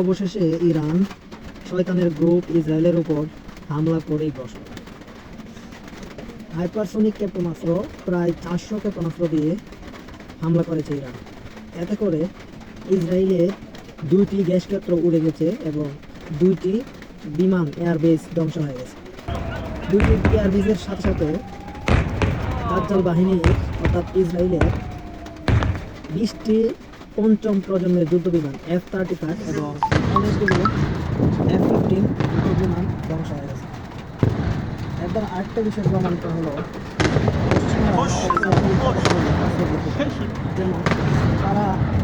অবশেষে ইরান শয়তানের গ্রুপ ইসরায়েলের উপর হামলা করেই বসল। হাইপারসোনিক ক্ষেপণাস্ত্র প্রায় 400 ক্ষেপণাস্ত্র দিয়ে হামলা করেছে ইরান। এতে করে ইসরায়েলে 2টি গ্যাস ক্ষেত্র উড়ে গেছে এবং 2টি বিমান এয়ারবেস ধ্বংস হয়ে গেছে। 2টি এয়ারবেসের সাথে সাথে দাজ্জাল বাহিনী অর্থাৎ ইসরায়েলের 20টি পঞ্চম প্রজন্মের যুদ্ধ বিমান F-35 এবং অনেকগুলো F-15 যুদ্ধ বিমান ধ্বংস হয়ে গেছে। একবার আরেকটা বিষয় প্রমাণিত হলো, যেমন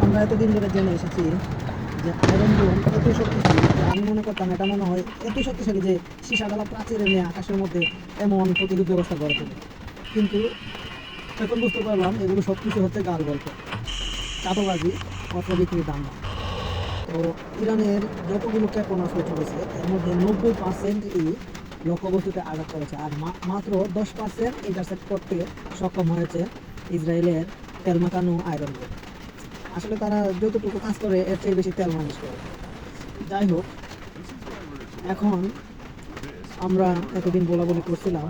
আমরা এতদিন ধরে জেনে এসেছি যে আয়রন ডোম এত শক্তিশালী, আমি মনে করতাম এটা মনে হয় এত শক্তিশালী যে সীসাডালা প্রাচীরে নিয়ে আকাশের মধ্যে এমন প্রতিরোধ ব্যবস্থা গড়ে তোলে। কিন্তু এখন বুঝতে পারলাম এগুলো সব কিছু হচ্ছে গাল গল্প, চাঁদাবাজি, অস্ত্র বিক্রির দাম। তো ইরানের যতগুলো ক্ষেপণাস্ত্র চলেছে এর মধ্যে 90%ই লক্ষ্যবস্তুতে আঘাত করেছে, আর মাত্র 10% ইন্টারসেপ্ট করতে সক্ষম হয়েছে ইসরায়েলের তেল মাখানো আয়রন ডোম। আসলে তারা যতটুকু কাজ করে এর চেয়ে বেশি তেল মালিশ করে। যাই হোক, এখন আমরা এতদিন বলাবলি করছিলাম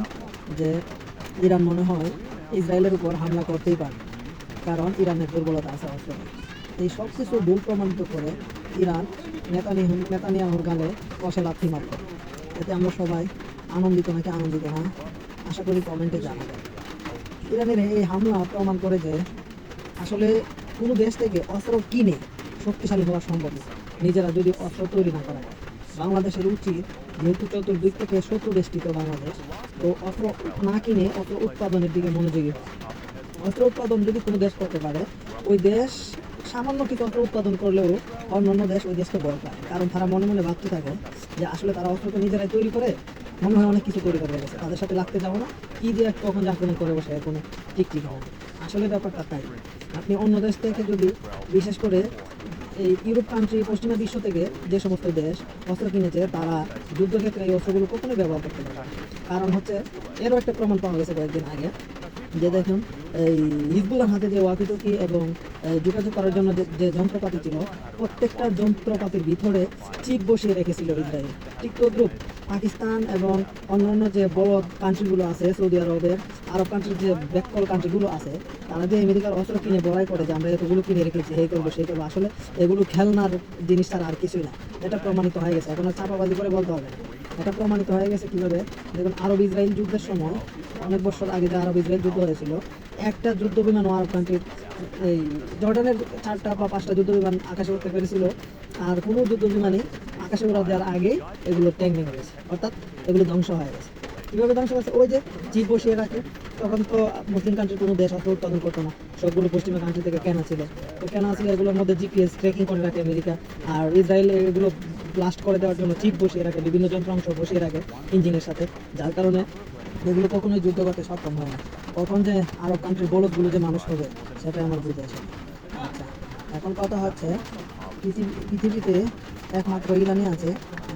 যে ইরান মনে হয় ইসরায়েলের উপর হামলা করতেই পারে, কারণ ইরানের দুর্বলতা আছে অস্ত্র। এই সব কিছু ভুল প্রমাণিত করে ইরান নেতানিয়াহুর গালে কষে লাথি মারল। এতে আমরা সবাই আনন্দিত নাকি আনন্দিত না, আশা করি কমেন্টে জানাবেন। ইরানের এই হামলা প্রমাণ করে যে আসলে কোনো দেশ থেকে অস্ত্র কিনে শক্তিশালী হওয়া সম্ভব না, নিজেরা যদি অস্ত্র তৈরি না করা হয়। বাংলাদেশের উচিত, যেহেতু চতুর্দিক থেকে শত্রু দেশটিত বাংলাদেশ, তো অস্ত্র না কিনে অস্ত্র উৎপাদনের দিকে মনোযোগী হয়। অস্ত্র উৎপাদন যদি কোনো দেশ করতে পারে, ওই দেশ সামান্য কিছু অস্ত্র উৎপাদন করলেও অন্যান্য দেশ ওই দেশকে ভয় পায়, কারণ তারা মনে মনে ভাবতে থাকে যে আসলে তারা অস্ত্রকে নিজেরাই তৈরি করে মনে হয় অনেক কিছু তৈরি করে গেছে, তাদের সাথে লাগতে যাবো না, কি দিয়ে কখন আক্রমণ করে বসে কোনো ঠিক হবে। আসলে ব্যাপারটা তাই। আপনি অন্য দেশ থেকে যদি, বিশেষ করে এই ইউরোপ কান্ট্রি, পশ্চিমা বিশ্ব থেকে যে সমস্ত দেশ অস্ত্র কিনেছে, তারা যুদ্ধক্ষেত্রে এই অস্ত্রগুলো কখনোই ব্যবহার করতে পারে না। কারণ হচ্ছে, এরও একটা প্রমাণ পাওয়া গেছে কয়েকদিন আগে, যে দেখুন এই হিজবুল্লাহর হাতে যে ওয়াকিটকি এবং যোগাযোগ করার জন্য যে যন্ত্রপাতি ছিল, প্রত্যেকটা যন্ত্রপাতির ভিতরে চিপ বসিয়ে রেখেছিল ইসরায়েল। ঠিক তদ্রুপ পাকিস্তান এবং অন্যান্য যে বড় কান্ট্রিগুলো আছে, সৌদি আরবের, আরব কান্ট্রির যে ব্যাককল কান্ট্রিগুলো আছে, তারা যে আমেরিকার অস্ত্র কিনে বড়াই করে যে আমরা এতগুলো কিনে রেখেছি, এই করবো সেই করবো, আসলে এগুলো খেলনার জিনিস ছাড়া আর কিছুই না। এটা প্রমাণিত হয়ে গেছে, এখন আর চাপাবাজি করে বলতে হবে না। এটা প্রমাণিত হয়ে গেছে কিভাবে, দেখুন আরব ইসরায়েল যুদ্ধের সময়, অনেক বছর আগে যে আরব ইসরায়েল যুদ্ধ হয়েছিল, একটা যুদ্ধ বিমান আরব কান্ট্রির, এই জর্ডানের 4টা বা 5টা যুদ্ধ বিমান আকাশে উঠতে পেরেছিল, আর কোনো যুদ্ধ বিমানই আকাশে উড়া দেওয়ার আগেই এগুলো ট্যাঙ্ক ভেঙে গেছে, অর্থাৎ এগুলো ধ্বংস হয়ে গেছে। কীভাবে ধ্বংস হয়েছে? ওই যে চিপ বসিয়ে রাখে। তখন তো মুসলিম কান্ট্রির কোনো দেশ অস্ত্র উৎপাদন করতো না, সবগুলো পশ্চিমা কান্ট্রি থেকে কেনা ছিল। তো কেনা ছিল, এগুলোর মধ্যে জিপিএস ট্র্যাকিং করে রাখে আমেরিকা, আর ইসরায়েল এগুলো ব্লাস্ট করে দেওয়ার জন্য চিপ বসিয়ে রাখে, বিভিন্ন যন্ত্রাংশ বসিয়ে রাখে ইঞ্জিনের সাথে, যার কারণে এগুলো কখনোই যুদ্ধ করতে সক্ষম হয় না। কখন যে আরব কান্ট্রির বলদগুলো যে মানুষ হবে, সেটা আমার বুঝে আসে। আচ্ছা, এখন কথা হচ্ছে, পৃথিবীতে একমাত্র ইরানই আছে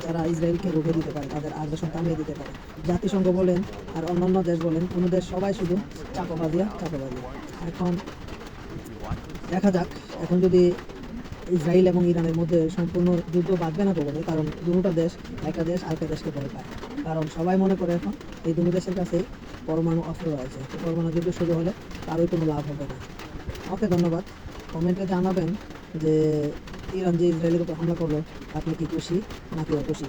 যারা ইসরায়েলকে রুখে দিতে পারে, তাদের আগ্রাসন থামিয়ে দিতে পারে। জাতিসংঘ বলেন আর অন্যান্য দেশ বলেন, কোনো দেশ, সবাই শুধু চাপাবাজিয়া। এখন দেখা যাক, এখন যদি ইসরায়েল এবং ইরানের মধ্যে সম্পূর্ণ যুদ্ধ বাঁধবে না কখনোই, কারণ দুটো দেশ, একটা দেশ আরেকটা দেশকে ভয় পায়, কারণ সবাই মনে করে এখন এই দুটো দেশের কাছেই পরমাণু অস্ত্র রয়েছে। পরমাণু যুদ্ধ শুরু হলে কারোই কোনো লাভ হবে না। ওকে, ধন্যবাদ। কমেন্টে জানাবেন যে ইরান যে ইসরায়েলের উপর হামলা করলো, আপনি কি খুশি নাকি অখুশি।